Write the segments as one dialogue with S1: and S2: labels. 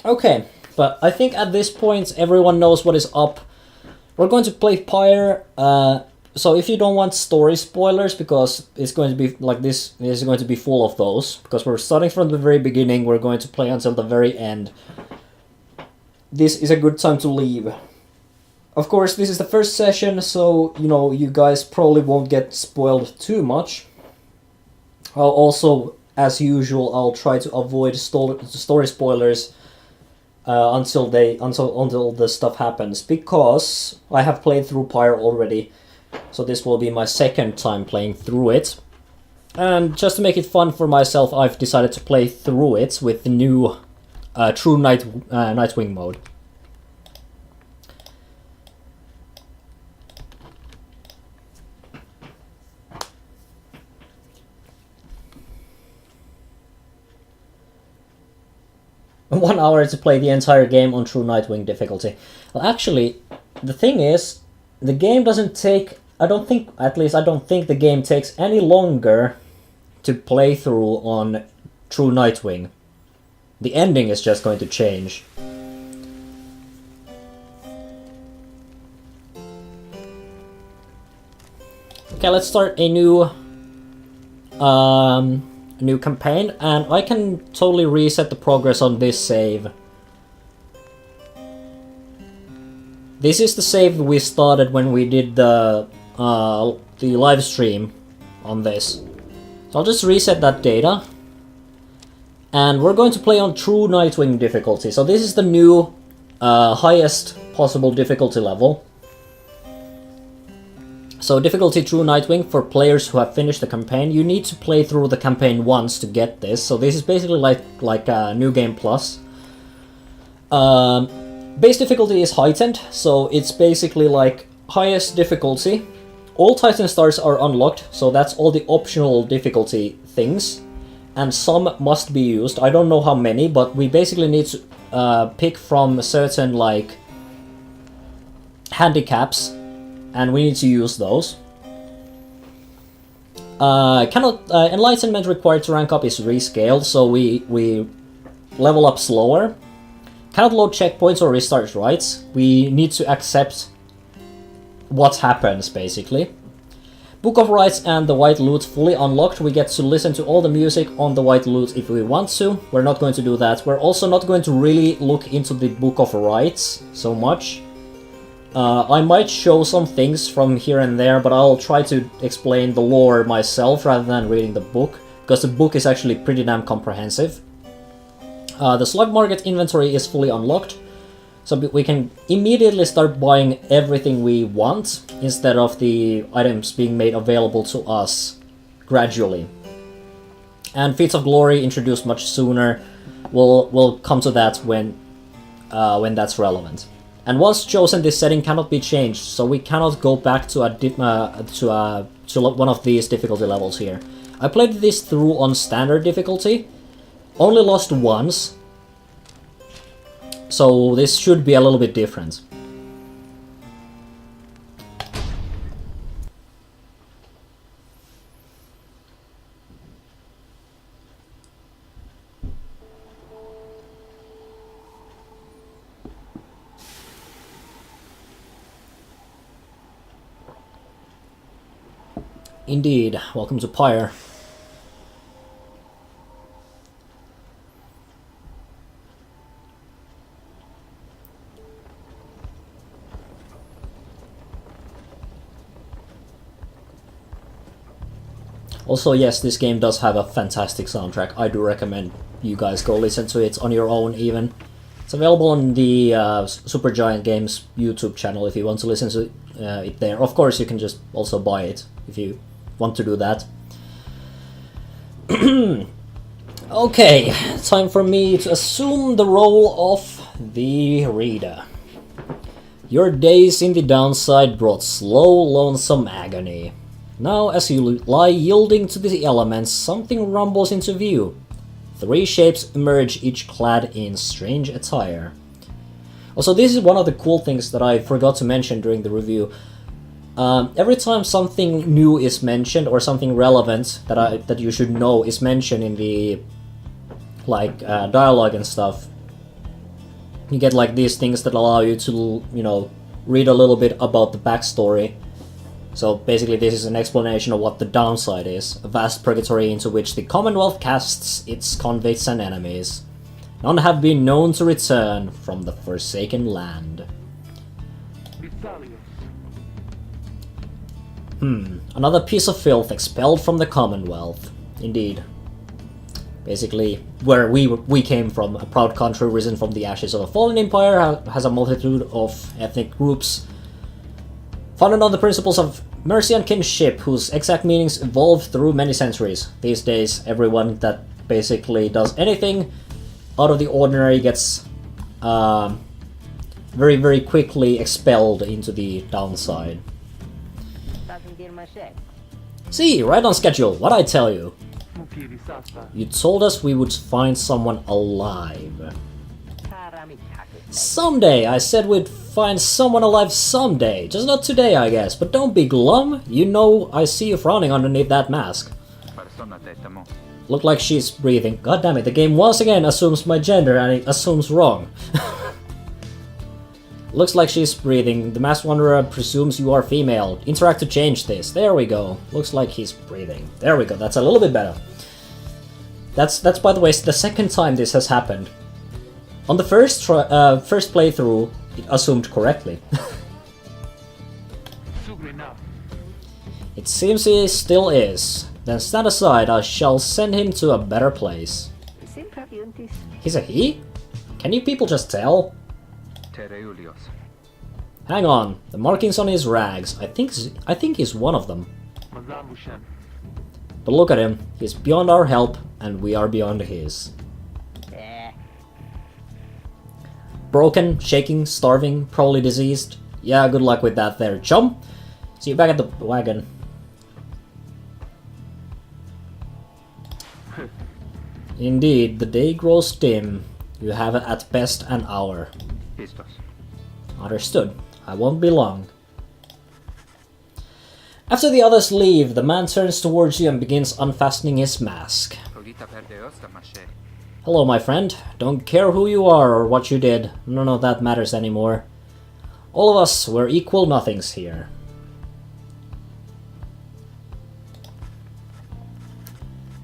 S1: Okay, but I think at this point everyone knows what is up. We're going to play Pyre. So if you don't want story spoilers, because it's going to be like this is going to be full of those, because we're starting from the very beginning, we're going to play until the very end. This is a good time to leave. Of course, this is the first session, so you know you guys probably won't get spoiled too much. I'll also, as usual, I'll try to avoid story spoilers until the stuff happens, because I have played through Pyre already. So this will be my second time playing through it. And just to make it fun for myself, I've decided to play through it with the new True Nightwing mode. One hour to play the entire game on True Nightwing difficulty. Well, actually, the thing is, the game doesn't take... I don't think the game takes any longer to play through on True Nightwing. The ending is just going to change. Okay, let's start a new campaign, and I can totally reset the progress on this save. This is the save we started when we did the live stream on this. So I'll just reset that data. And we're going to play on True Nightwing difficulty. So this is the new highest possible difficulty level. So difficulty True Nightwing for players who have finished the campaign. You need to play through the campaign once to get this. So this is basically like a New Game Plus. Base difficulty is heightened, so it's basically like highest difficulty. All Titan stars are unlocked, so that's all the optional difficulty things. And some must be used. I don't know how many, but we basically need to pick from certain like handicaps, and we need to use those. Enlightenment required to rank up is rescaled, so we level up slower. Cannot load checkpoints or restart rights. We need to accept what happens, basically. Book of Rights and the White Loot fully unlocked. We get to listen to all the music on the White Loot if we want to. We're not going to do that. We're also not going to really look into the Book of Rights so much. I might show some things from here and there, but I'll try to explain the lore myself rather than reading the book, because the book is actually pretty damn comprehensive. The Slug Market inventory is fully unlocked, so we can immediately start buying everything we want, instead of the items being made available to us gradually. And Feats of Glory introduced much sooner. We'll come to that when that's relevant. And once chosen, this setting cannot be changed, so we cannot go back to one of these difficulty levels here. I played this through on standard difficulty. Only lost once, so this should be a little bit different. Indeed, welcome to Pyre. Also, yes, this game does have a fantastic soundtrack. I do recommend you guys go listen to it on your own even. It's available on the Supergiant Games YouTube channel if you want to listen to it there. Of course, you can just also buy it if you want to do that. Okay, time for me to assume the role of the reader. Your days in the downside brought slow, lonesome agony. Now, as you lie yielding to the elements, something rumbles into view. 3 shapes emerge, each clad in strange attire. Also, this is one of the cool things that I forgot to mention during the review. Every time something new is mentioned, or something relevant that you should know is mentioned in the dialogue and stuff, You get like these things that allow you to, you know, read a little bit about the backstory. So basically this is an explanation of what the downside is. A vast purgatory into which the Commonwealth casts its convicts and enemies. None have been known to return from the Forsaken Land. Another piece of filth expelled from the Commonwealth. Indeed. Basically, where we came from, a proud country risen from the ashes of a fallen empire, has a multitude of ethnic groups founded on the principles of mercy and kinship, whose exact meanings evolved through many centuries. These days, everyone that basically does anything out of the ordinary gets very, very quickly expelled into the downside. See, right on schedule, what'd I tell you? You told us we would find someone alive. Someday! I said we'd find someone alive someday. Just not today, I guess. But don't be glum. You know I see you frowning underneath that mask. Look like she's breathing. God damn it, the game once again assumes my gender and it assumes wrong. Looks like she's breathing. The Masked Wanderer presumes you are female. Interact to change this. There we go. Looks like he's breathing. There we go. That's a little bit better. That's by the way the second time this has happened. On the first playthrough, it assumed correctly. It seems he still is. Then stand aside. I shall send him to a better place. He's a he? Can you people just tell? Hang on, the markings on his rags. I think he's one of them. But look at him. He's beyond our help, and we are beyond his. Broken, shaking, starving, probably diseased. Yeah, good luck with that there, chum. See you back at the wagon. Indeed, the day grows dim. You have at best an hour. Understood. I won't be long. After the others leave, the man turns towards you and begins unfastening his mask. Hello, my friend. Don't care who you are or what you did. None of that matters anymore. All of us, we're equal nothings here.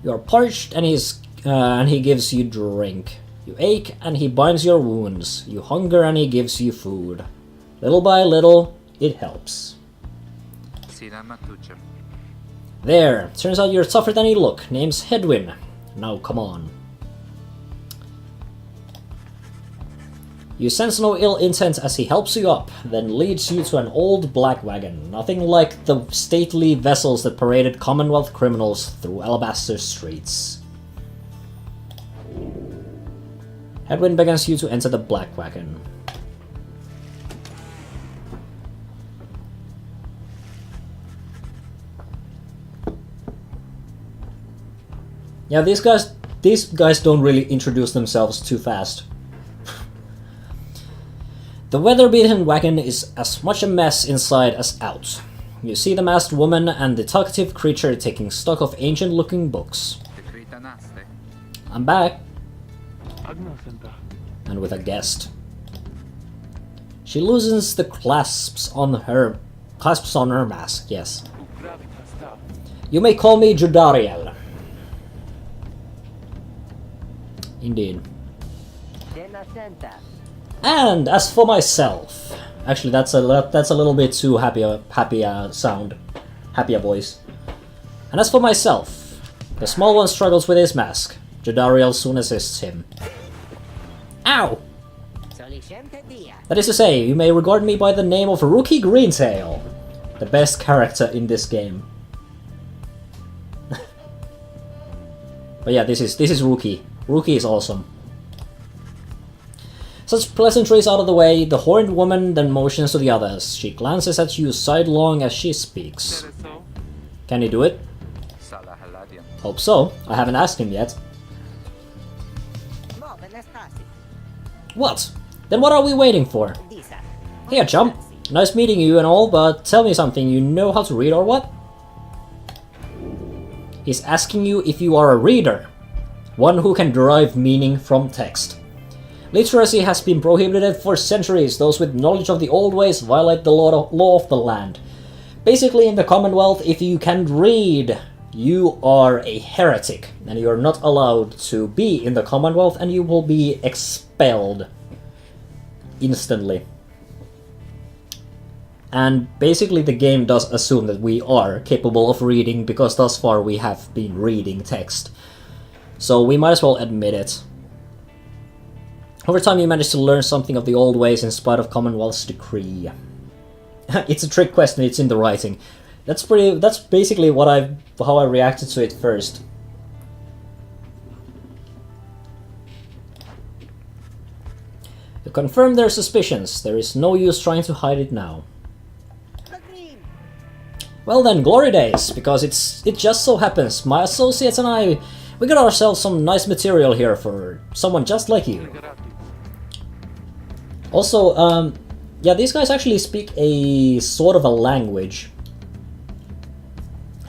S1: You are parched and he gives you drink. You ache and he binds your wounds. You hunger and he gives you food. Little by little, it helps. There, turns out you're tougher than you look. Name's Hedwin. Now come on. You sense no ill intent as he helps you up, then leads you to an old black wagon, nothing like the stately vessels that paraded Commonwealth criminals through Alabaster streets. Hedwin beckons you to enter the black wagon. Yeah, these guys don't really introduce themselves too fast. The weather-beaten wagon is as much a mess inside as out. You see the masked woman and the talkative creature taking stock of ancient-looking books. I'm back. And with a guest. She loosens the clasps on her mask, yes. You may call me Judariel. Indeed. And as for myself, actually that's a little bit too happy sound, happier voice. And as for myself, the small one struggles with his mask. Judariel soon assists him. Ow! That is to say, you may regard me by the name of Rookie Greentail, the best character in this game. But yeah, this is Rookie. Rookie is awesome. Such pleasantries out of the way, the horned woman then motions to the others. She glances at you sidelong as she speaks. Can you do it? Hope so. I haven't asked him yet. What? Then what are we waiting for? Here, chum. Nice meeting you and all, but tell me something. You know how to read or what? He's asking you if you are a reader. One who can derive meaning from text. Literacy has been prohibited for centuries. Those with knowledge of the old ways violate the law of the land. Basically, in the Commonwealth, if you can read, you are a heretic, and you are not allowed to be in the Commonwealth, and you will be expelled instantly. And basically the game does assume that we are capable of reading, because thus far we have been reading text. So we might as well admit it. Over time you manage to learn something of the old ways in spite of Commonwealth's decree. It's a trick question, it's in the writing. That's basically how I reacted to it first. To confirm their suspicions, there is no use trying to hide it now. Well then, glory days, because it just so happens my associates and I, we got ourselves some nice material here for someone just like you. Also, yeah, these guys actually speak a sort of a language.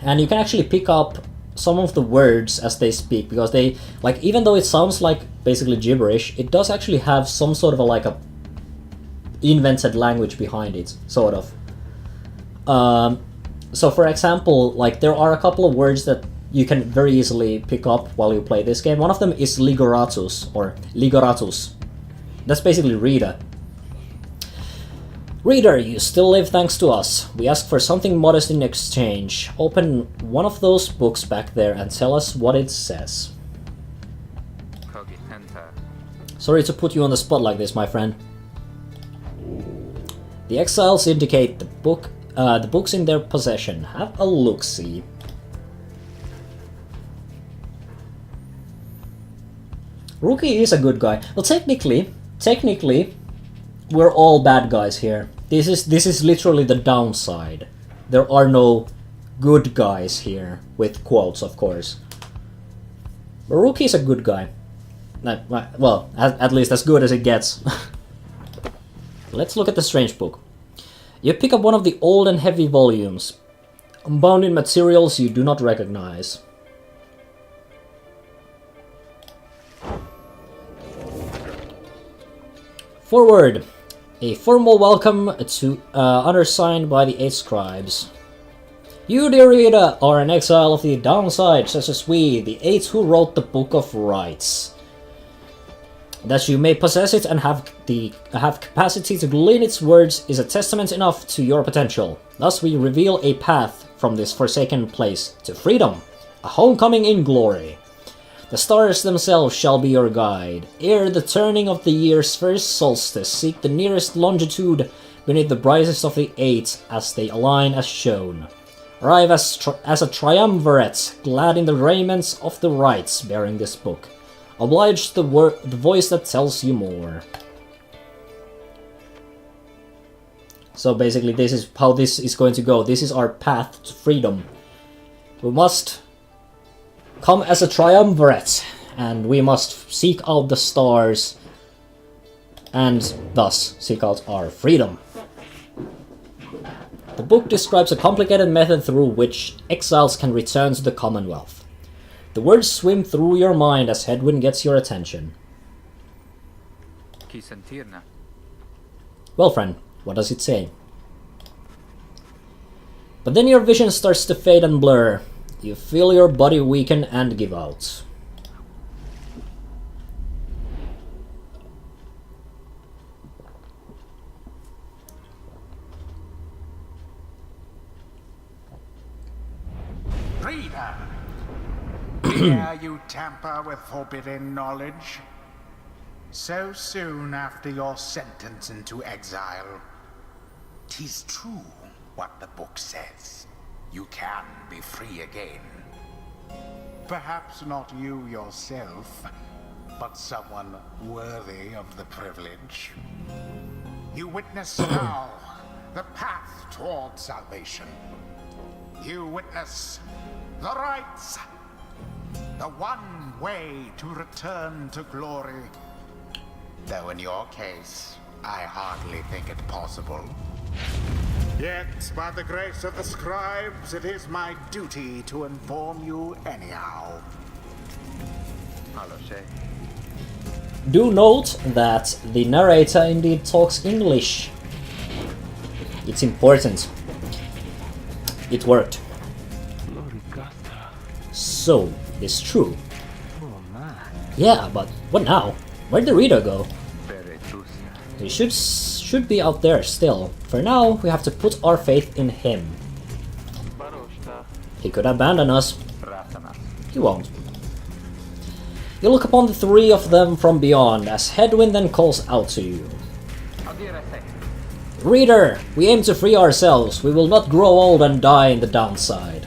S1: And you can actually pick up some of the words as they speak, because they, like, even though it sounds like basically gibberish, it does actually have some sort of a invented language behind it, sort of. So for example, like, there are a couple of words that you can very easily pick up while you play this game. One of them is ligoratus, or ligoratus. That's basically reader. Reader, you still live thanks to us. We ask for something modest in exchange. Open one of those books back there and tell us what it says. Sorry to put you on the spot like this, my friend. The Exile Syndicate, the books in their possession. Have a look-see. Wookie is a good guy. Well, technically, we're all bad guys here. This is literally the downside. There are no good guys here, with quotes, of course. But Wookie is a good guy. Well, at least as good as it gets. Let's look at the strange book. You pick up one of the old and heavy volumes, bound in materials you do not recognize. Forward! A formal welcome to undersigned by the 8 scribes. You, dear reader, are an exile of the downside, such as we, the 8 who wrote the Book of Rights. That you may possess it and have capacity to glean its words is a testament enough to your potential. Thus we reveal a path from this forsaken place to freedom, a homecoming in glory. The stars themselves shall be your guide. Ere the turning of the year's first solstice, seek the nearest longitude beneath the brightest of the 8 as they align as shown. Arrive as a triumvirate, glad in the raiments of the rights, bearing this book. Oblige the voice that tells you more. So basically this is how this is going to go. This is our path to freedom. We must come as a triumvirate, and we must seek out the stars, and thus seek out our freedom. The book describes a complicated method through which exiles can return to the Commonwealth. The words swim through your mind as headwind gets your attention. Well, friend, what does it say? But then your vision starts to fade and blur. You feel your body weaken and give out.
S2: Reader! Dare you tamper with forbidden knowledge? So soon after your sentence into exile. 'Tis true what the book says. You can be free again. Perhaps not you yourself, but someone worthy of the privilege. You witness now the path toward salvation. You witness the rights. The one way to return to glory. Though in your case, I hardly think it possible. Yet, by the grace of the scribes, it is my duty to inform you anyhow.
S1: Do note that the narrator indeed talks English. It's important. It worked. So, it's true. Yeah, but what now? Where'd the reader go? He should be out there still. For now, we have to put our faith in him. He could abandon us. He won't. You look upon the three of them from beyond as Headwind then calls out to you. Reader, we aim to free ourselves. We will not grow old and die in the downside.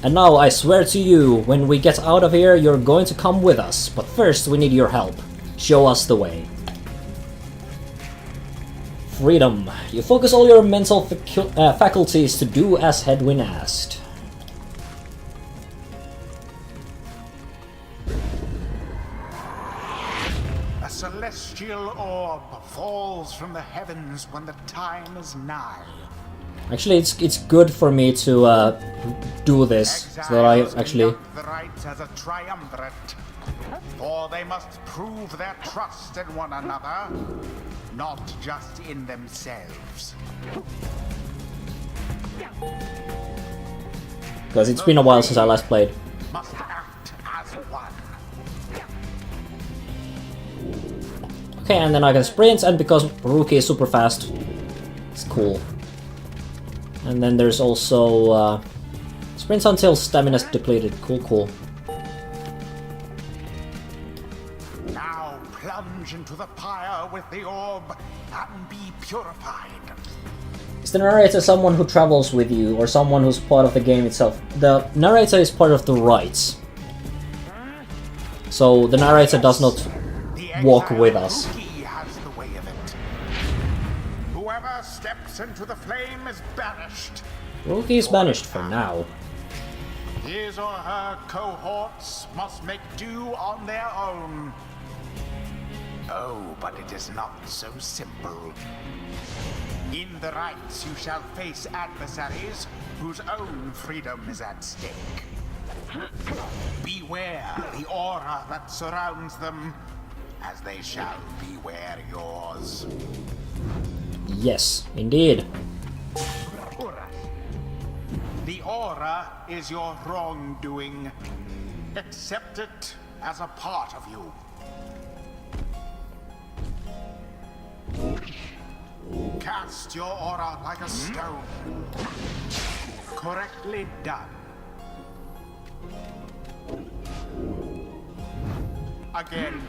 S1: And now I swear to you, when we get out of here, you're going to come with us. But first, we need your help. Show us the way. Freedom. You focus all your mental faculties to do as Headwind asked.
S2: A celestial orb falls from the heavens when the time is nigh.
S1: Actually, it's good for me to do this, so that I actually...
S2: The rites as a triumvirate, for they must prove their trust in one another, not just in themselves.
S1: Because it's been a while since I last played.
S2: Must act as one.
S1: Okay, and then I can sprint, and because Wookie is super fast, it's cool. And then there's also sprints until stamina's depleted. Cool.
S2: Now plunge into the pyre with the orb and be purified.
S1: Is the narrator someone who travels with you, or someone who's part of the game itself? The narrator is part of the rites. So the narrator does not walk with us.
S2: Mookie has the way of it. Whoever steps into the flame is banished.
S1: Wookie is banished for now.
S2: His or her cohorts must make do on their own. Oh, but it is not so simple. In the rites you shall face adversaries whose own freedom is at stake. Beware the aura that surrounds them, as they shall beware yours.
S1: Yes, indeed.
S2: The aura is your wrongdoing. Accept it as a part of you. Cast your aura like a stone. Correctly done. Again.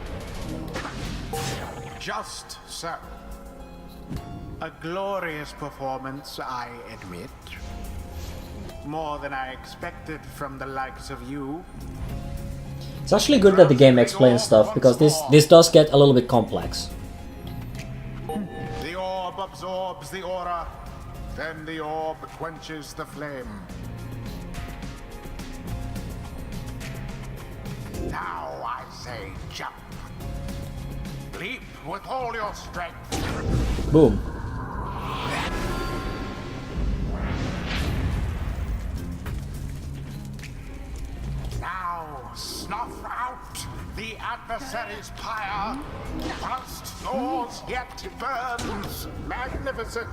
S2: Just so. A glorious performance, I admit. More than I expected from the likes of you.
S1: It's actually good that the game explains stuff, because this does get a little bit complex.
S2: The orb absorbs the aura, then the orb quenches the flame. Now I say jump. Leap with all your strength.
S1: Boom.
S2: Now snuff out the adversary's pyre, whilst yours yet burns magnificent.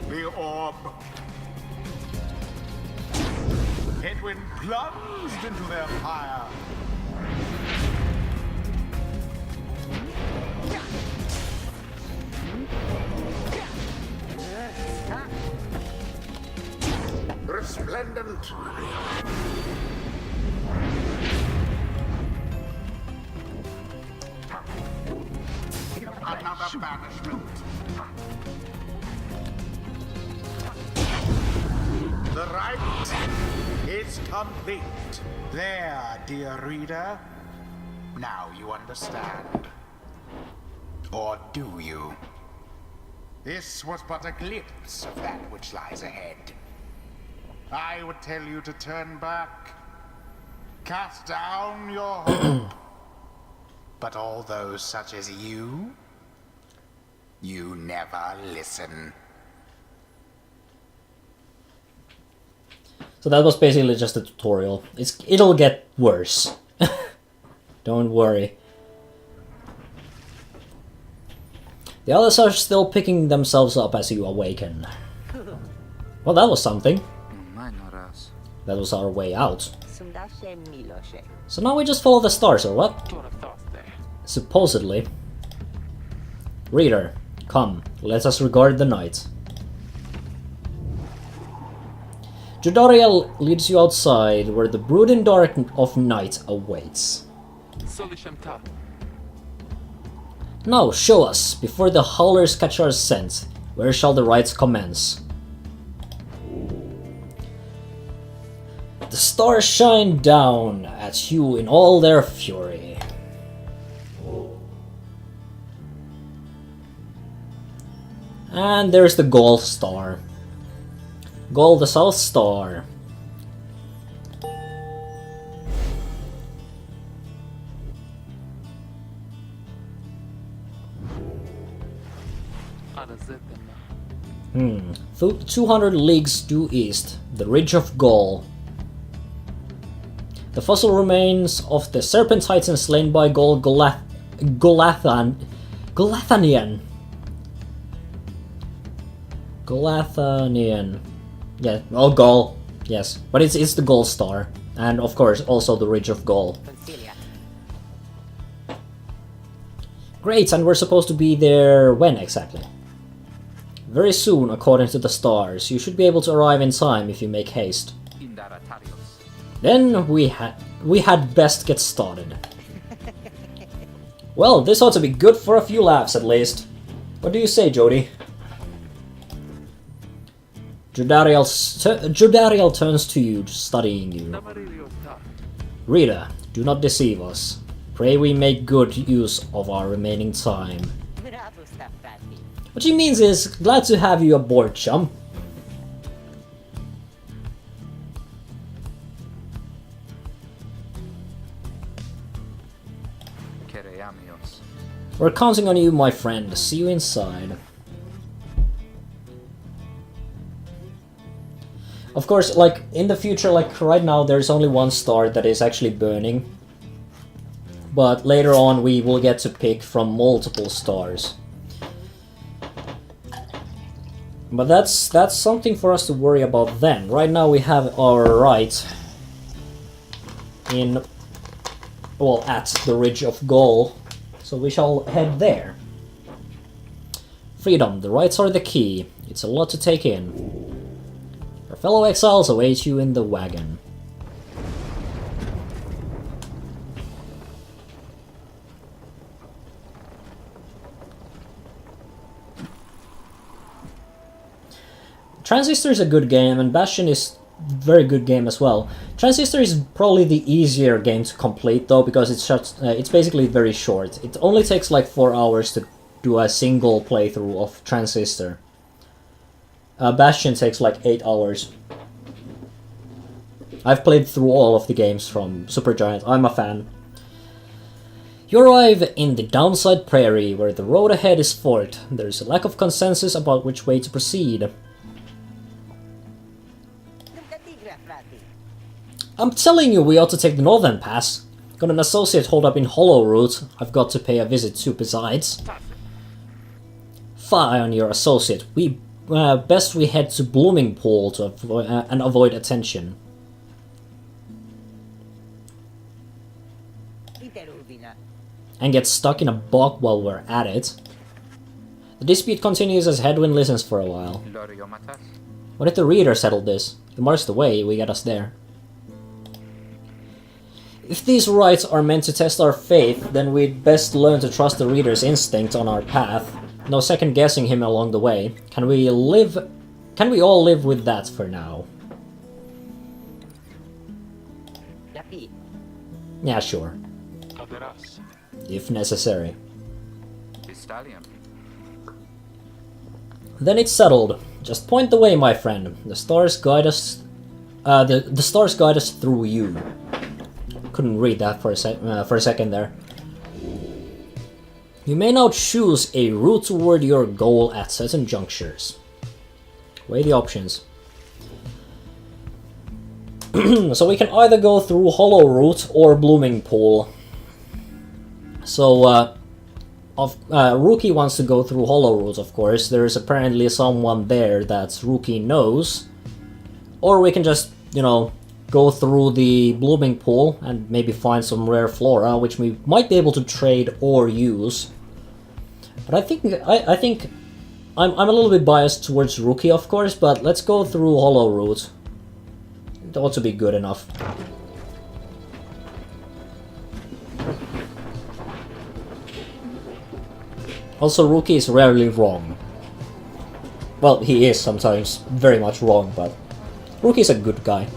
S2: The orb. Headwind plunged into their pyre. Resplendent. Another banishment. The rite is complete. There, dear reader. Now you understand. Or do you? This was but a glimpse of that which lies ahead. I would tell you to turn back, cast down your hope. But all those such as you never listen.
S1: So that was basically just a tutorial. It'll get worse. Don't worry. The others are still picking themselves up as you awaken. Well, that was something. That was our way out. So now we just follow the stars, or what? Supposedly. Reader, come, let us regard the night. Jodariel leads you outside, where the brooding dark of night awaits. Now, show us, before the howlers catch our scent, where shall the rites commence? The stars shine down at you in all their fury. And there's the Gold Star. Gold, the South Star. Hmm. 200 leagues due east, the Ridge of Gaul. The fossil remains of the serpent titan slain by Golathanian. Yeah, oh, Gaul. Yes, but it's the Gold Star, and of course also the Ridge of Gaul. Great, and we're supposed to be there when exactly? Very soon, according to the stars. You should be able to arrive in time if you make haste. Then we had best get started. Well, this ought to be good for a few laughs at least. What do you say, Jody? Jodariel turns to you, studying you. Reader, do not deceive us. Pray we make good use of our remaining time. What she means is, glad to have you aboard, chum. We're counting on you, my friend. See you inside. Of course, like, in the future, like, right now, there's only one star that is actually burning. But later on, we will get to pick from multiple stars. But that's something for us to worry about then. Right now we have our right in, well, at the Ridge of Gaul, so we shall head there. Freedom, the rights are the key. It's a lot to take in. Our fellow exiles await you in the wagon. Transistor is a good game, and Bastion is a very good game as well. Transistor is probably the easier game to complete though, because it's basically very short. It only takes like 4 hours to do a single playthrough of Transistor. Bastion takes like 8 hours. I've played through all of the games from Supergiant. I'm a fan. You arrive in the downside prairie, where the road ahead is forked. There is a lack of consensus about which way to proceed. I'm telling you, we ought to take the northern pass. Got an associate holed up in Hollow Root I've got to pay a visit to besides. Fie on your associate. Best we head to Blooming Pool to and avoid attention. And get stuck in a bog while we're at it. The dispute continues as Headwind listens for a while. What if the reader settled this? He marks the way, we get us there. If these rites are meant to test our faith, then we'd best learn to trust the reader's instinct on our path. No second guessing him along the way. Can we all live with that for now? Yeah, sure. If necessary. Then it's settled. Just point the way, my friend. The stars guide us. The stars guide us through you. Couldn't read that for a second there. You may now choose a route toward your goal at certain junctures. Weigh the options. So we can either go through Hollow Root or Blooming Pool. So, Wookie wants to go through Hollow Root, of course. There is apparently someone there that Wookie knows. Or we can just, you know, go through the Blooming Pool and maybe find some rare flora, which we might be able to trade or use. But I think I'm a little bit biased towards Wookie, of course, but let's go through Hollow Root. It ought to be good enough. Also, Wookie is rarely wrong. Well, he is sometimes very much wrong, but Wookie is a good guy.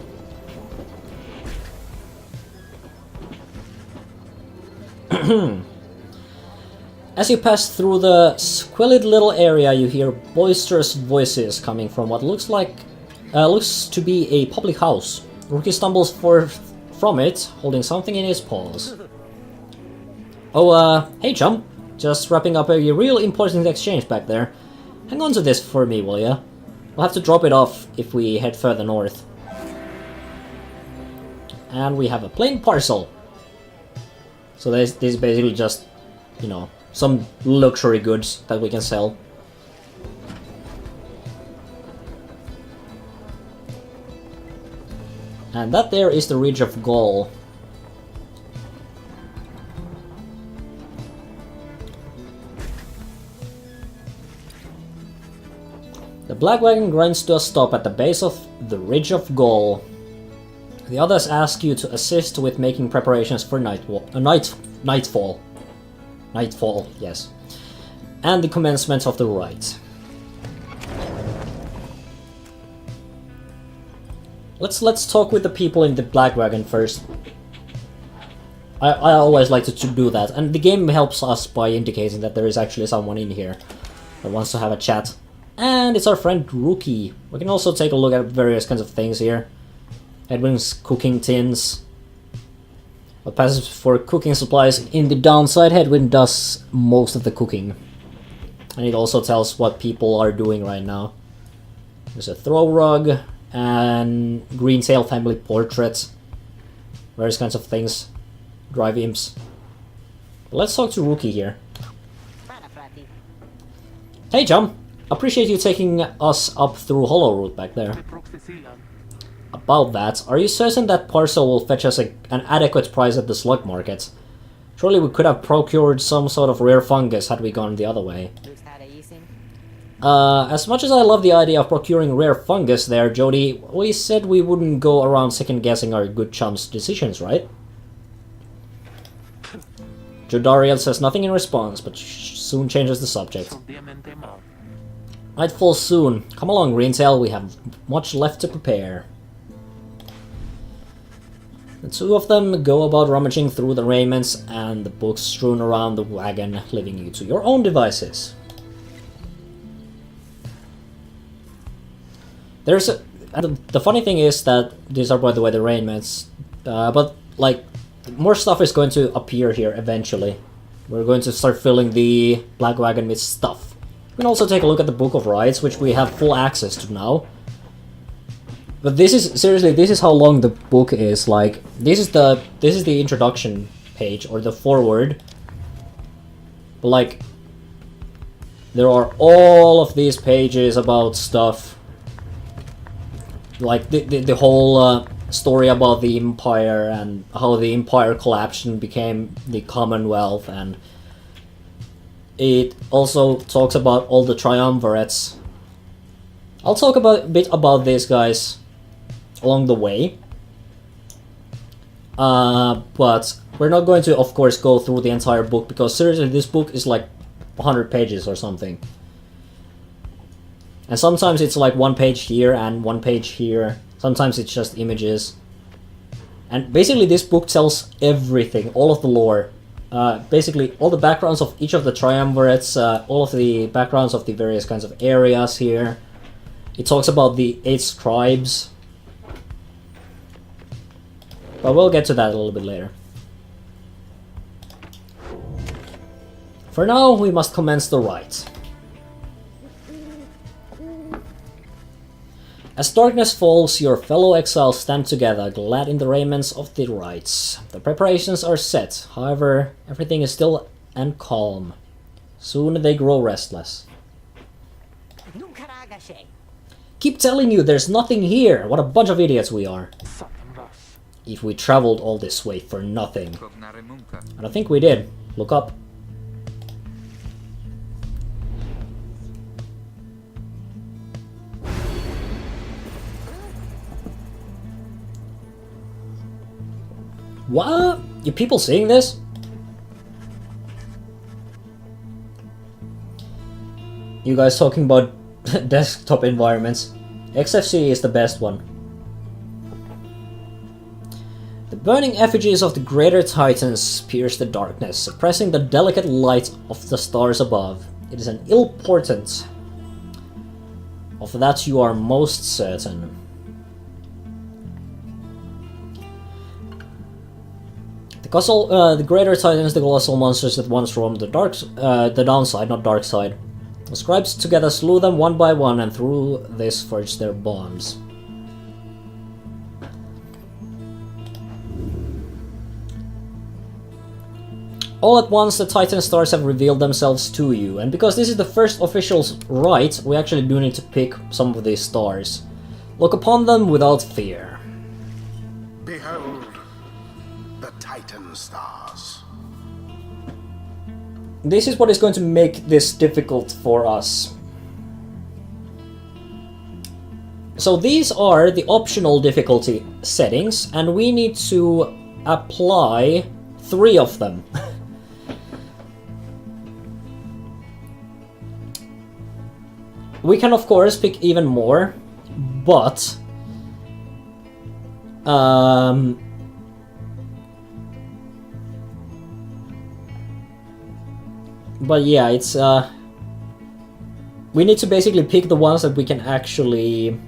S1: As you pass through the squalid little area, you hear boisterous voices coming from what looks to be a public house. Wookie stumbles forth from it, holding something in his paws. Oh, hey chum. Just wrapping up a real important exchange back there. Hang on to this for me, will ya? We'll have to drop it off if we head further north. And we have a plain parcel. So this is basically just, you know, some luxury goods that we can sell. And that there is the Ridge of Gaul. The Black Wagon grinds to a stop at the base of the Ridge of Gaul. The others ask you to assist with making preparations for nightfall, yes, and the commencement of the rite. Let's talk with the people in the Black Wagon first. I always like to do that, and the game helps us by indicating that there is actually someone in here that wants to have a chat. And it's our friend Wookie. We can also take a look at various kinds of things here. Edwin's cooking tins. What passes for cooking supplies. In the downside, Hedwin does most of the cooking. And it also tells what people are doing right now. There's a throw rug and Greensail family portraits. Various kinds of things. Drive imps. But let's talk to Wookie here. Hey chum! Appreciate you taking us up through Hollow Root back there. About that, are you certain that parcel will fetch us an adequate price at the slug market? Surely we could have procured some sort of rare fungus had we gone the other way. As much as I love the idea of procuring rare fungus there, Jody, we said we wouldn't go around second-guessing our good chum's decisions, right? Jodariel says nothing in response, but soon changes the subject. Nightfall soon. Come along, Greensail, we have much left to prepare. The two of them go about rummaging through the raiments and the books strewn around the wagon, leaving you to your own devices. The funny thing is that these are, by the way, the raiments, but like more stuff is going to appear here eventually. We're going to start filling the Black Wagon with stuff. We can also take a look at the Book of Rites, which we have full access to now. But this is seriously, this is how long the book is. Like this is the introduction page or the foreword. But like there are all of these pages about stuff. Like the whole story about the Empire and how the Empire collapsed and became the Commonwealth, and it also talks about all the triumvirates. I'll talk a bit about these guys along the way. But we're not going to, of course, go through the entire book, because seriously, this book is like 100 pages or something. And sometimes it's like one page here and one page here. Sometimes it's just images. And basically this book tells everything, all of the lore. Basically all the backgrounds of each of the triumvirates, all of the backgrounds of the various kinds of areas here. It talks about the 8 scribes. But we'll get to that a little bit later. For now, we must commence the rite. As darkness falls, your fellow exiles stand together, glad in the raiments of the rites. The preparations are set, however, everything is still and calm. Soon they grow restless. Keep telling you there's nothing here! What a bunch of idiots we are. If we traveled all this way for nothing. And I think we did. Look up. What? You people seeing this? You guys talking about desktop environments? XFC is the best one. The burning effigies of the greater titans pierce the darkness, suppressing the delicate light of the stars above. It is an ill portent. Of that you are most certain. The greater titans, the colossal monsters that once roamed the downside, not dark side. The scribes together slew them one by one, and through this forged their bonds. All at once, the Titan stars have revealed themselves to you, and because this is the first official rite, we actually do need to pick some of these stars. Look upon them without fear.
S2: Behold, the Titan stars.
S1: This is what is going to make this difficult for us. So these are the optional difficulty settings, and we need to apply 3 of them. We can of course pick even more, but yeah, it's we need to basically pick the ones that we can actually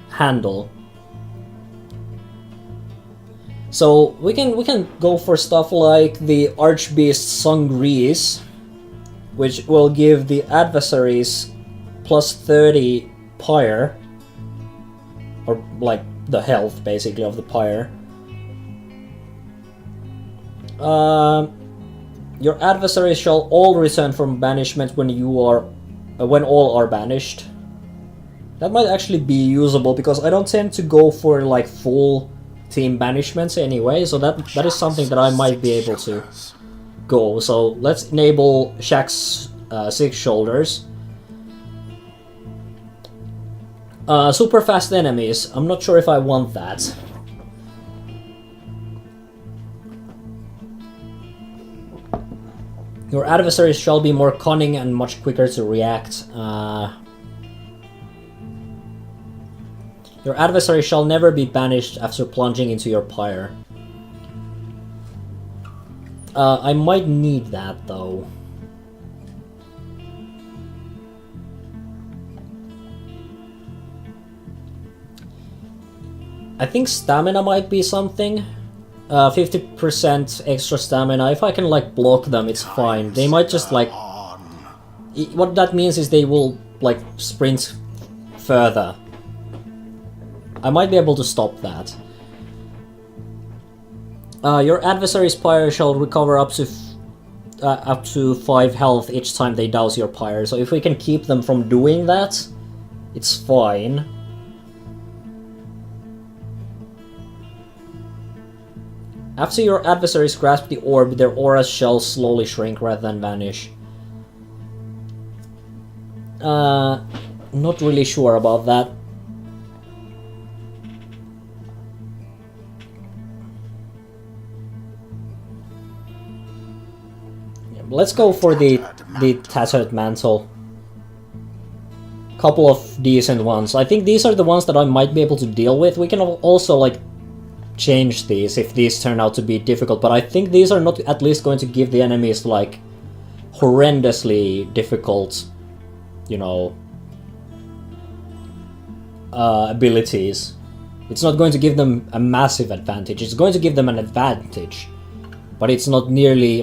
S1: handle. So we can go for stuff like the Archbeast Sungrees, which will give the adversaries plus 30 Pyre, or like the health basically of the Pyre. Your adversaries shall all return from banishment when when all are banished. That might actually be usable because I don't tend to go for like full team banishments anyway, so that is something that I might be able to go. So let's enable Shaq's 6 shoulders. Super fast enemies. I'm not sure if I want that. Your adversaries shall be more cunning and much quicker to react. Your adversary shall never be banished after plunging into your pyre. I might need that though. I think stamina might be something. 50% extra stamina. If I can like block them, it's fine. They might just like... What that means is they will like sprint further. I might be able to stop that. Your adversary's pyre shall recover up to 5 health each time they douse your pyre. So if we can keep them from doing that, it's fine. After your adversaries grasp the orb, their auras shall slowly shrink rather than vanish. Not really sure about that. Let's go for the Tattered Mantle. Couple of decent ones. I think these are the ones that I might be able to deal with. We can also like change these if these turn out to be difficult, but I think these are not at least going to give the enemies like horrendously difficult, you know, abilities. It's not going to give them a massive advantage. It's going to give them an advantage, but it's not nearly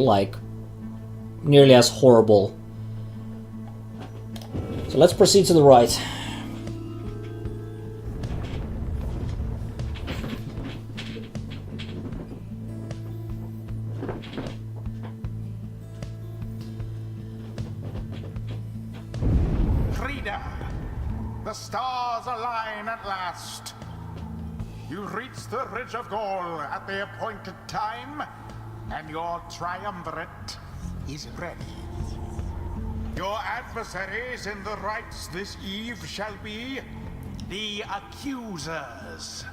S1: as horrible. So let's proceed to the right.
S2: The stars align at last. You reach the Ridge of Gold at the appointed time, and your triumvirate is ready. Your adversaries in the rites this eve shall be the Accusers.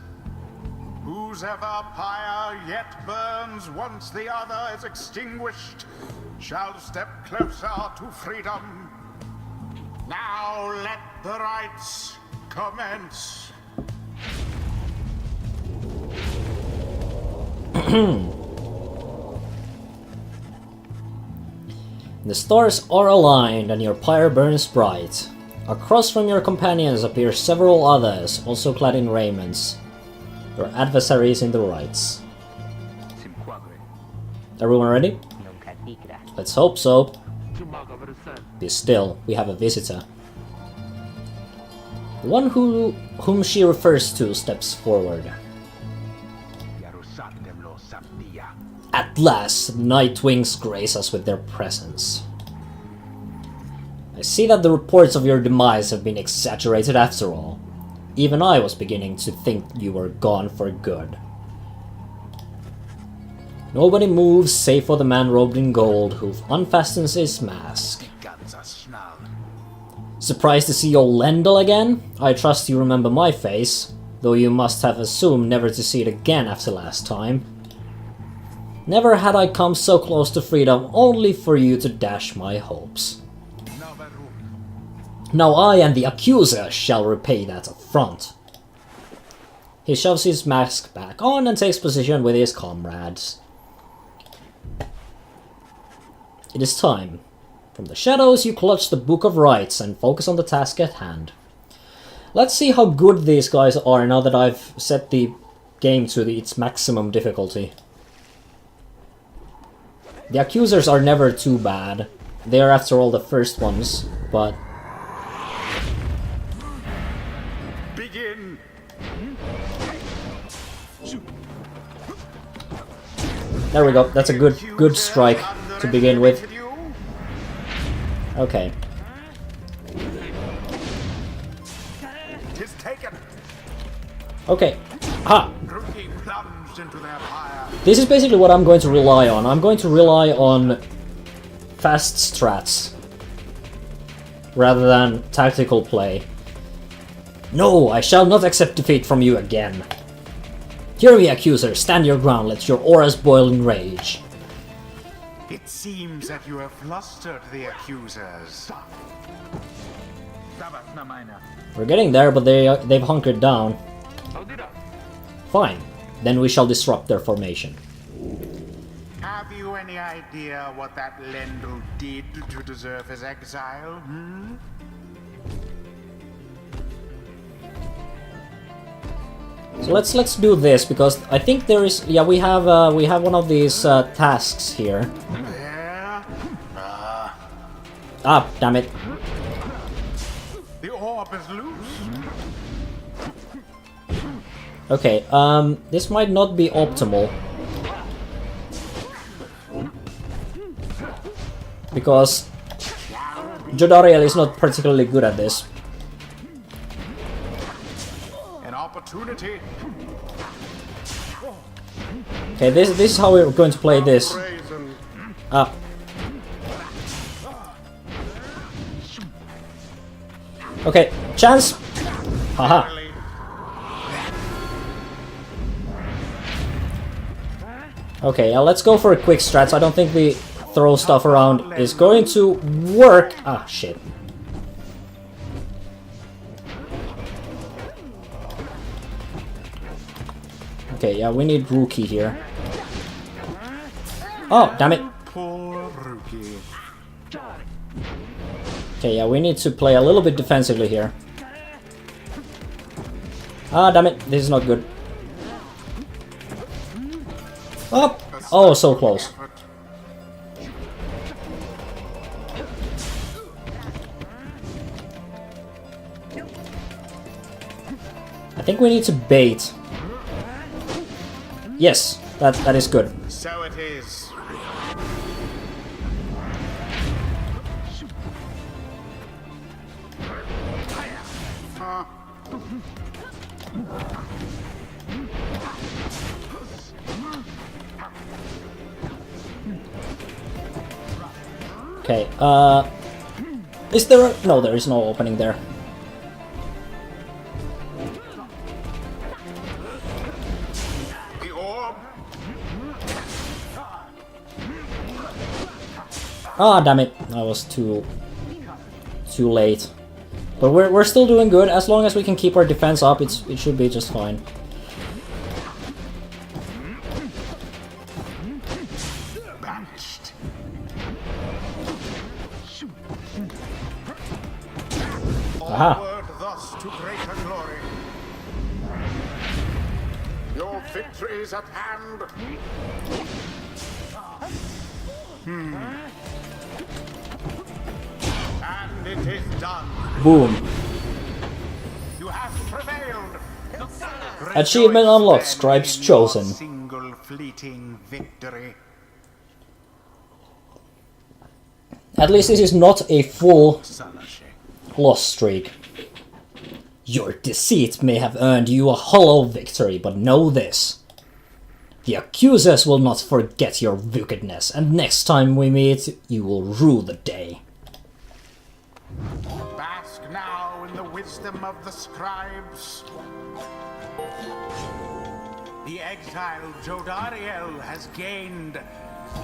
S2: Whose ever pyre yet burns once the other is extinguished shall step closer to freedom. Now let the rites commence.
S1: The stars are aligned and your pyre burns bright. Across from your companions appear several others, also clad in raiments. Your adversaries in the rites. Everyone ready? Let's hope so. Be still, we have a visitor. The one whom she refers to steps forward. At last, Nightwings grace us with their presence. I see that the reports of your demise have been exaggerated after all. Even I was beginning to think you were gone for good. Nobody moves save for the man robed in gold who unfastens his mask. Surprised to see old Lendl again? I trust you remember my face, though you must have assumed never to see it again after last time. Never had I come so close to freedom only for you to dash my hopes. Now I and the Accuser shall repay that affront. He shoves his mask back on and takes position with his comrades. It is time. From the shadows you clutch the Book of Rites and focus on the task at hand. Let's see how good these guys are now that I've set the game to its maximum difficulty. The Accusers are never too bad. They are after all the first ones, but...
S2: Begin.
S1: There we go, that's a good strike to begin with. Okay. Okay. Ha! This is basically what I'm going to rely on. I'm going to rely on fast strats rather than tactical play. No, I shall not accept defeat from you again. Hear me, Accuser. Stand your ground. Let your auras boil in rage.
S2: It seems that you have flustered the Accusers.
S1: We're getting there, but they've hunkered down. Fine. Then we shall disrupt their formation.
S2: Have you any idea what that Lendl did to deserve his exile?
S1: So let's do this, because I think there is... Yeah, we have one of these tasks here. Ah, damn it.
S2: The orb is loose.
S1: Okay, this might not be optimal. Because Jodariel is not particularly good at this.
S2: An opportunity.
S1: Okay, this is how we're going to play this. Ah. Okay, chance. Haha. Okay, let's go for a quick strat. I don't think the throw stuff around is going to work. Ah, shit. Okay, yeah, we need Wookie here. Oh, damn it.
S2: Poor Wookie.
S1: Okay, yeah, we need to play a little bit defensively here. Ah, damn it. This is not good. Up! Oh, so close. I think we need to bait. Yes, that is good.
S2: So it is.
S1: Okay, is there a... No, there is no opening there.
S2: The orb.
S1: Ah, damn it. I was too late. But we're still doing good. As long as we can keep our defense up, it should be just fine.
S2: Banished.
S1: Aha.
S2: Onward thus to greater glory. Your victory is at hand. And it is done.
S1: Boom.
S2: You have prevailed.
S1: Achievement
S2: Rejoice
S1: unlocked.
S2: then
S1: Scribes
S2: in
S1: chosen.
S2: your single fleeting victory.
S1: At least this is not a full
S2: Sanashe.
S1: loss streak. Your deceit may have earned you a hollow victory, but know this. The accusers will not forget your wickedness, and next time we meet, you will rue the day.
S2: Bask now in the wisdom of the scribes. The exiled Jodariel has gained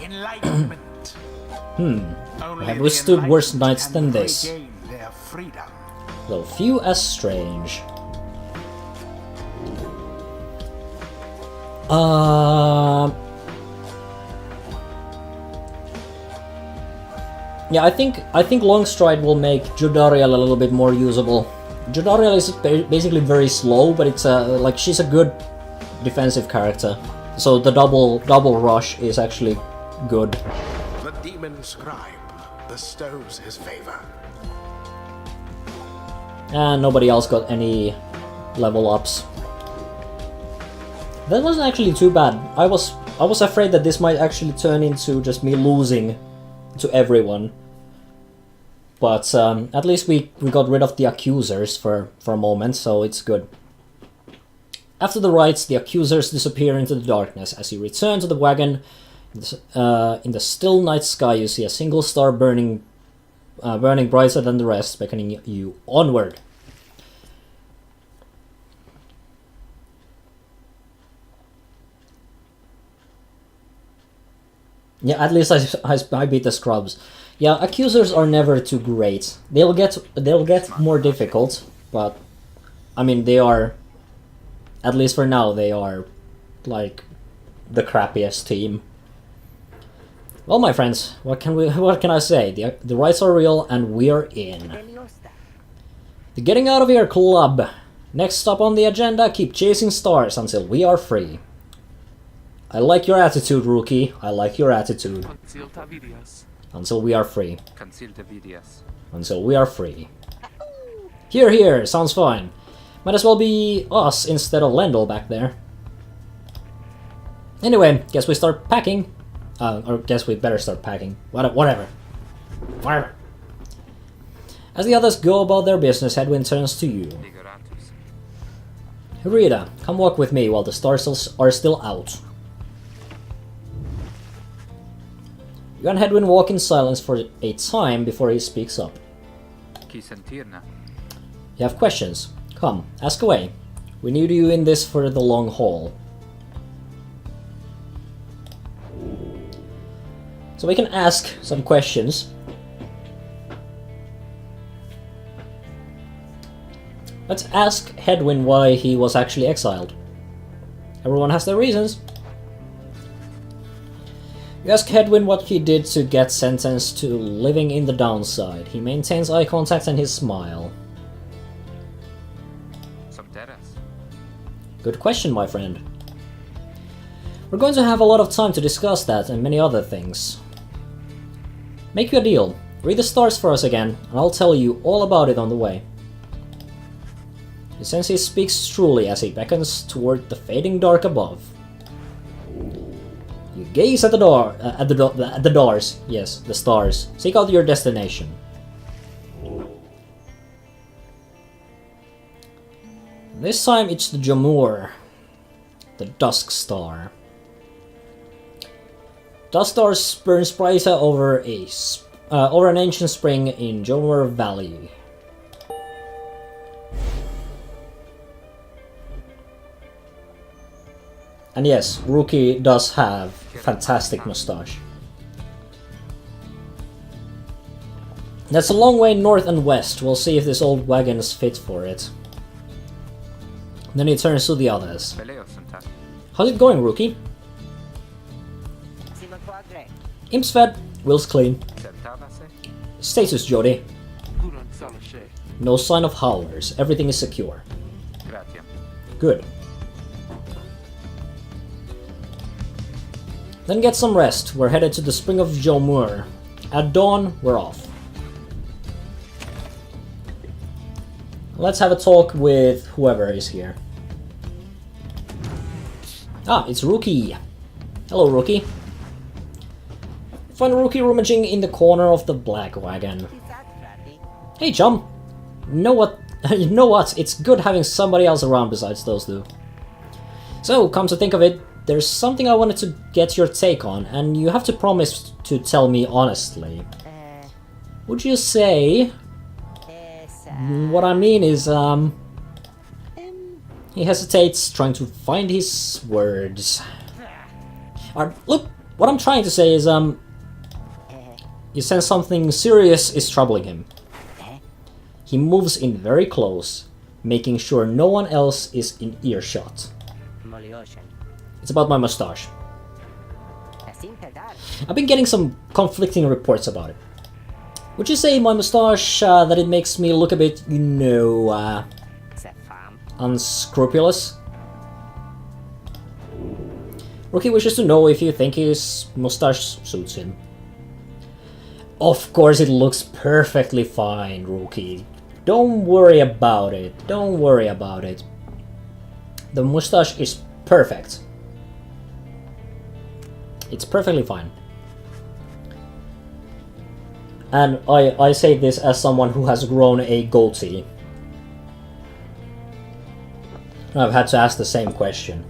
S2: enlightenment. Only
S1: I have
S2: the
S1: withstood worse
S2: enlightened
S1: nights than
S2: can
S1: this.
S2: regain their freedom.
S1: Though few as strange. Yeah, I think Longstride will make Jodariel a little bit more usable. Jodariel is basically very slow, but it's like she's a good defensive character. So the double rush is actually good.
S2: The demon scribe bestows his favor.
S1: And nobody else got any level ups. That wasn't actually too bad. I was afraid that this might actually turn into just me losing to everyone. But at least we got rid of the accusers for a moment, so it's good. After the rites, the accusers disappear into the darkness. As you return to the wagon, in the still night sky you see a single star burning brighter than the rest, beckoning you onward. Yeah, at least I beat the scrubs. Yeah, accusers are never too great. They'll get more difficult, but I mean they are, at least for now, they are like the crappiest team. Well, my friends, what can I say? The rights are real and we're in. The Getting Out of Here Club. Next up on the agenda, keep chasing stars until we are free. I like your attitude, Rookie. I like your attitude. Until we are free. Until we are free. Here, here, sounds fine. Might as well be us instead of Lendl back there. Anyway, guess we start packing. Or guess we better start packing. Whatever. As the others go about their business, Hedwyn turns to you. Rita, come walk with me while the stars are still out. You and Hedwyn walk in silence for a time before he speaks up. You have questions? Come, ask away. We need you in this for the long haul. So we can ask some questions. Let's ask Hedwyn why he was actually exiled. Everyone has their reasons. You ask Hedwyn what he did to get sentenced to living in the downside. He maintains eye contact and his smile. Good question, my friend. We're going to have a lot of time to discuss that and many other things. Make you a deal. Read the stars for us again, and I'll tell you all about it on the way. You sense he speaks truly as he beckons toward the fading dark above. You gaze at the doors. Yes, the stars. Seek out your destination. This time it's the Jamur, the Dusk Star. Dusk Star burns brighter over an ancient spring in Jamur Valley. And yes, Wookie does have fantastic mustache. That's a long way north and west. We'll see if this old wagon is fit for it. Then he turns to the others. How's it going, Wookie? Imp's fed, Will's clean. Status, Jody. No sign of howlers. Everything is secure. Good. Then get some rest. We're headed to the Spring of Jamur. At dawn, we're off. Let's have a talk with whoever is here. Ah, it's Wookie. Hello, Wookie. Find Wookie rummaging in the corner of the black wagon. Hey, chum. Know what? You know what? It's good having somebody else around besides those two. So, come to think of it, there's something I wanted to get your take on, and you have to promise to tell me honestly. Would you say... What I mean is, he hesitates, trying to find his words. Look, what I'm trying to say is, you sense something serious is troubling him. He moves in very close, making sure no one else is in earshot. It's about my mustache. I've been getting some conflicting reports about it. Would you say my mustache, that it makes me look a bit, you know, unscrupulous? Wookie wishes to know if you think his mustache suits him. Of course it looks perfectly fine, Wookie. Don't worry about it. Don't worry about it. The mustache is perfect. It's perfectly fine. And I say this as someone who has grown a goatee. I've had to ask the same question.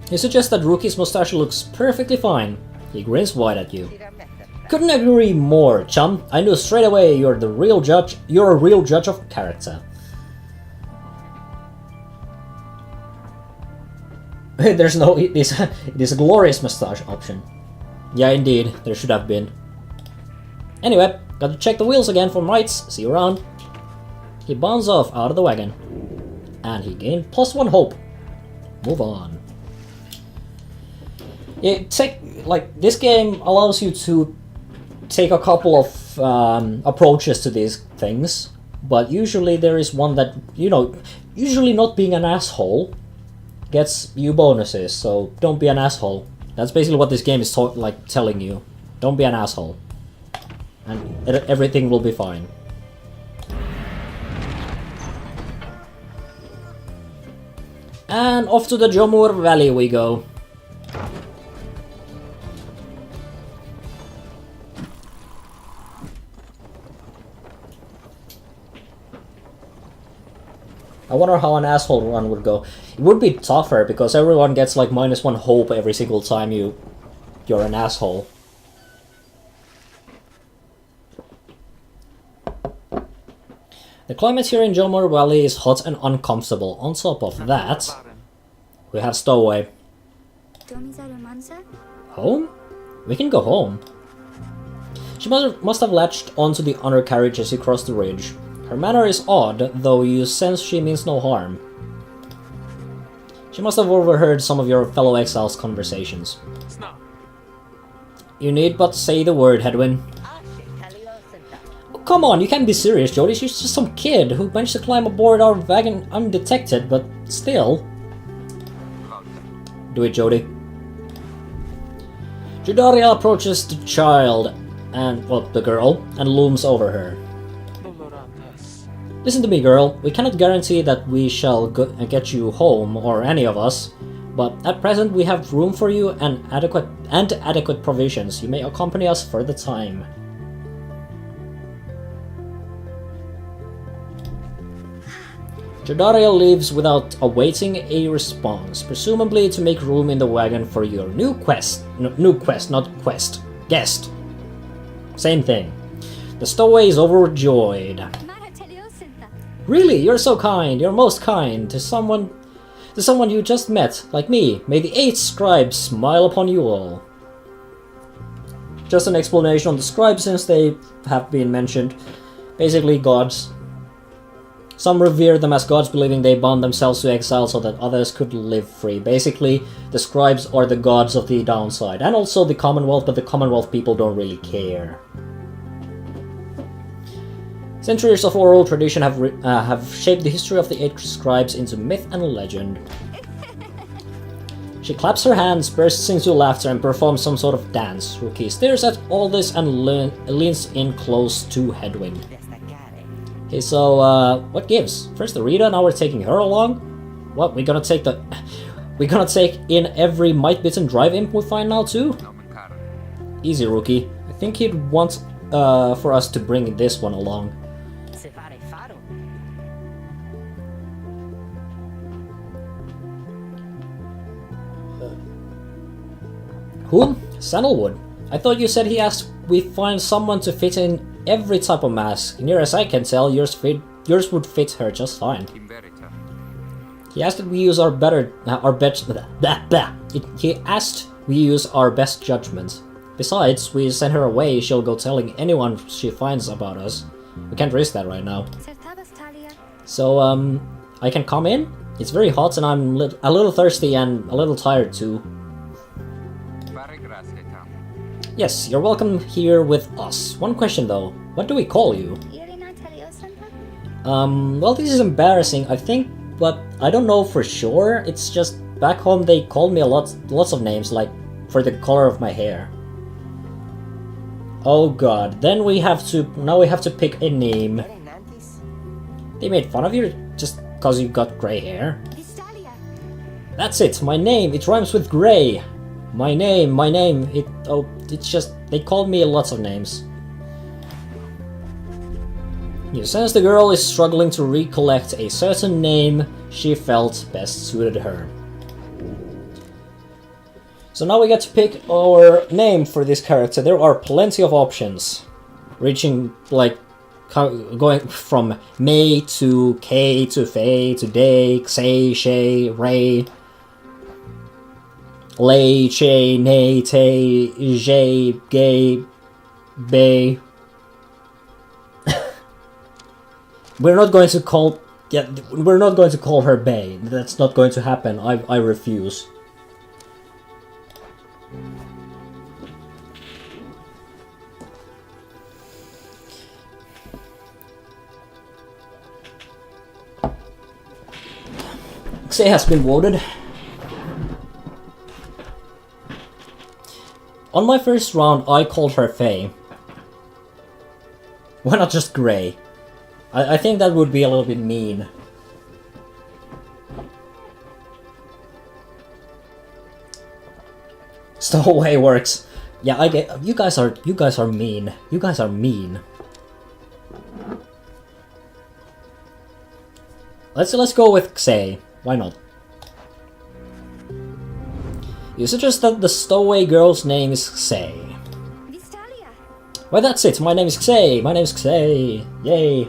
S1: He suggests that Wookie's mustache looks perfectly fine. He grins wide at you. Couldn't agree more, chum. I knew straight away you're the real judge. You're a real judge of character. There's no... It is a glorious mustache option. Yeah, indeed. There should have been. Anyway, got to check the wheels again for mites. See you around. He bounds off out of the wagon. And he gained +1 hope. Move on. This game allows you to take a couple of approaches to these things. But usually there is one that, you know, usually not being an asshole gets you bonuses, so don't be an asshole. That's basically what this game is telling you. Don't be an asshole. And everything will be fine. And off to the Jamur Valley we go. I wonder how an asshole run would go. It would be tougher because everyone gets like -1 hope every single time you're an asshole. The climate here in Jamur Valley is hot and uncomfortable. On top of that, we have Stowaway. Home? We can go home. She must have latched onto the undercarriage as you crossed the ridge. Her manner is odd, though you sense she means no harm. She must have overheard some of your fellow exiles' conversations. You need but say the word, Hedwin. Oh, come on, you can't be serious, Jody. She's just some kid who managed to climb aboard our wagon undetected, but still. Do it, Jody. Judaria approaches the child, the girl, and looms over her. Listen to me, girl. We cannot guarantee that we shall get you home, or any of us, but at present we have room for you and adequate provisions. You may accompany us for the time. Jadaria leaves without awaiting a response, presumably to make room in the wagon for your new quest. New quest, not quest. Guest. Same thing. The stowaway is overjoyed. Really, you're so kind. You're most kind to someone you just met, like me. May the 8 scribes smile upon you all. Just an explanation on the scribes since they have been mentioned. Basically gods. Some revere them as gods, believing they bound themselves to exile so that others could live free. Basically, the scribes are the gods of the downside. And also the Commonwealth, but the Commonwealth people don't really care. Centuries of oral tradition have shaped the history of the 8 scribes into myth and legend. She claps her hands, bursts into laughter, and performs some sort of dance. Wookie stares at all this and leans in close to Headwind. Okay, so what gives? First the Rita, now we're taking her along? What, we're gonna take in every might-bitten drive imp we find now too? Easy, Rookie. I think he'd want for us to bring this one along. Who? Sandalwood. I thought you said he asked we find someone to fit in every type of mask. Near as I can tell, yours would fit her just fine. He asked that we use He asked we use our best judgment. Besides, we send her away, she'll go telling anyone she finds about us. We can't risk that right now. So, I can come in? It's very hot and I'm a little thirsty and a little tired too. Yes, you're welcome here with us. One question though, what do we call you? Well, this is embarrassing, I think, but I don't know for sure. It's just back home they called me lots of names, like for the color of my hair. Oh god, then now we have to pick a name. They made fun of you just cause you got gray hair. That's it, my name, it rhymes with gray. My name, it's just, they called me lots of names. You sense the girl is struggling to recollect a certain name she felt best suited her. So now we get to pick our name for this character. There are plenty of options. Ranging, like, going from May to K to Faye to Day, Xay, Shay, Ray. Lay, Che, Nay, Tay, Jay, Gay, Bay. We're not going to call her Bay. That's not going to happen. I refuse. Xay has been voted. On my first round, I called her Faye. Why not just Grey? I think that would be a little bit mean. Stowaway works. Yeah, I get. You guys are mean. You guys are mean. Let's go with Xay. Why not? You suggest that the stowaway girl's name is Xay. Well, that's it. My name is Xay. My name is Xay. Yay.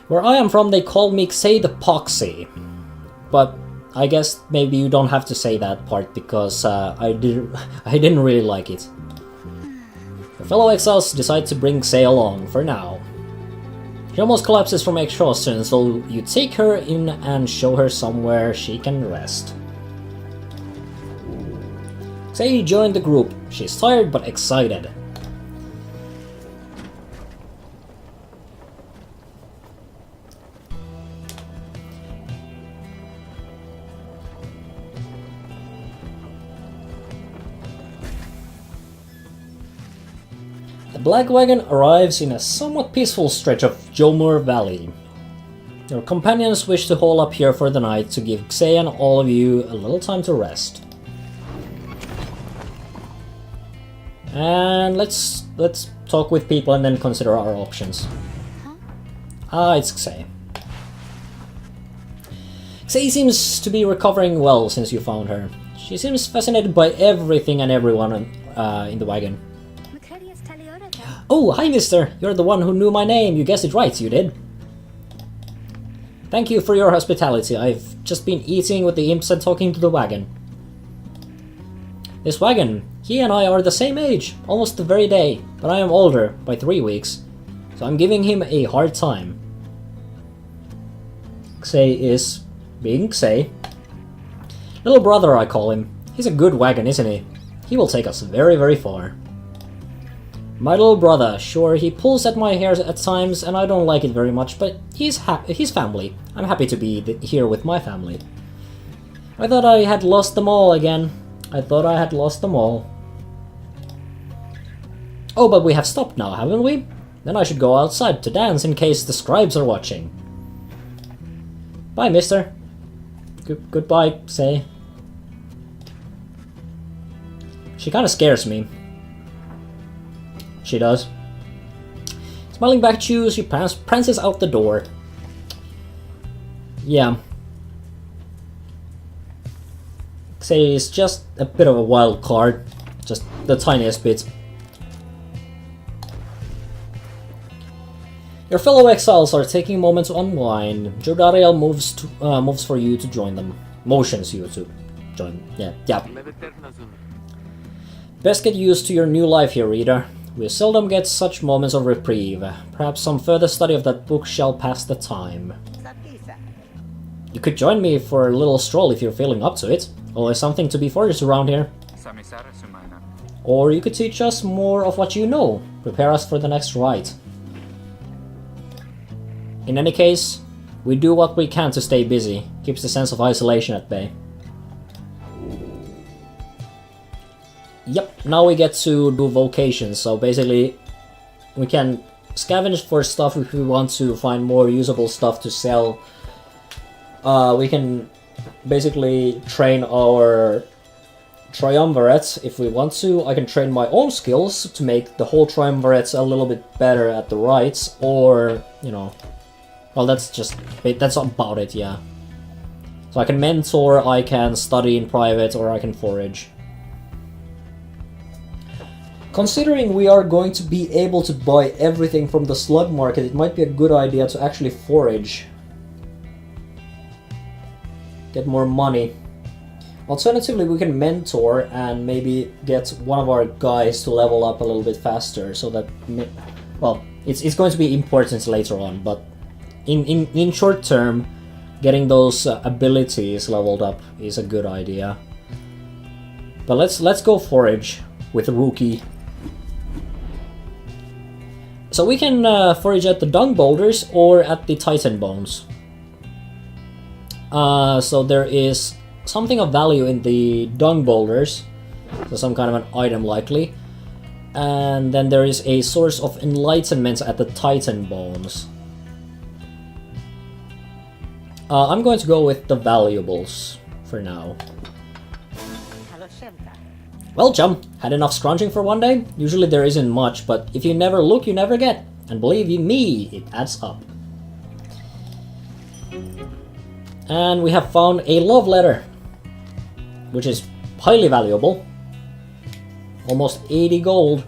S1: Where I am from, they call me Xay the Poxy. But I guess maybe you don't have to say that part because I didn't really like it. The fellow exiles decide to bring Xay along for now. She almost collapses from exhaustion, so you take her in and show her somewhere she can rest. Xay joined the group. She's tired but excited. The Black Wagon arrives in a somewhat peaceful stretch of Jomur Valley. Your companions wish to hole up here for the night to give Xay and all of you a little time to rest. And let's talk with people and then consider our options. Ah, it's Xay. Xay seems to be recovering well since you found her. She seems fascinated by everything and everyone in the wagon. Oh, hi mister! You're the one who knew my name. You guessed it right, you did. Thank you for your hospitality. I've just been eating with the imps and talking to the wagon. This wagon, he and I are the same age, almost the very day, but I am older by 3 weeks, so I'm giving him a hard time. Xay is being Xay. Little brother, I call him. He's a good wagon, isn't he? He will take us very, very far. My little brother, sure, he pulls at my hair at times, and I don't like it very much, but he's family. I'm happy to be here with my family. I thought I had lost them all again. I thought I had lost them all. Oh, but we have stopped now, haven't we? Then I should go outside to dance in case the scribes are watching. Bye, mister. Goodbye, Say. She kinda scares me. She does. Smiling back at you, she prances out the door. Yeah. Say is just a bit of a wild card. Just the tiniest bit. Your fellow exiles are taking a moment to unwind. Jordariel moves for you to join them. Motions you to join. Yeah. Best get used to your new life here, reader. We seldom get such moments of reprieve. Perhaps some further study of that book shall pass the time. You could join me for a little stroll if you're feeling up to it. Always something to be foraged around here. Or you could teach us more of what you know. Prepare us for the next rite. In any case, we do what we can to stay busy. Keeps the sense of isolation at bay. Yep, now we get to do vocations, so basically we can scavenge for stuff if we want to find more usable stuff to sell. We can basically train our triumvirates if we want to. I can train my own skills to make the whole triumvirates a little bit better at the rites, or, you know, well, that's about it, yeah. So I can mentor, I can study in private, or I can forage. Considering we are going to be able to buy everything from the slug market, it might be a good idea to actually forage. Get more money. Alternatively, we can mentor and maybe get one of our guys to level up a little bit faster, so that, well, it's going to be important later on, but in short term, getting those abilities leveled up is a good idea. But let's go forage with Wookie. So we can forage at the dung boulders or at the titan bones. So there is something of value in the dung boulders, so some kind of an item likely. And then there is a source of enlightenment at the titan bones. I'm going to go with the valuables for now. Well, chum, had enough scrounging for one day? Usually there isn't much, but if you never look, you never get. And believe you me, it adds up. And we have found a love letter, which is highly valuable. Almost 80 gold.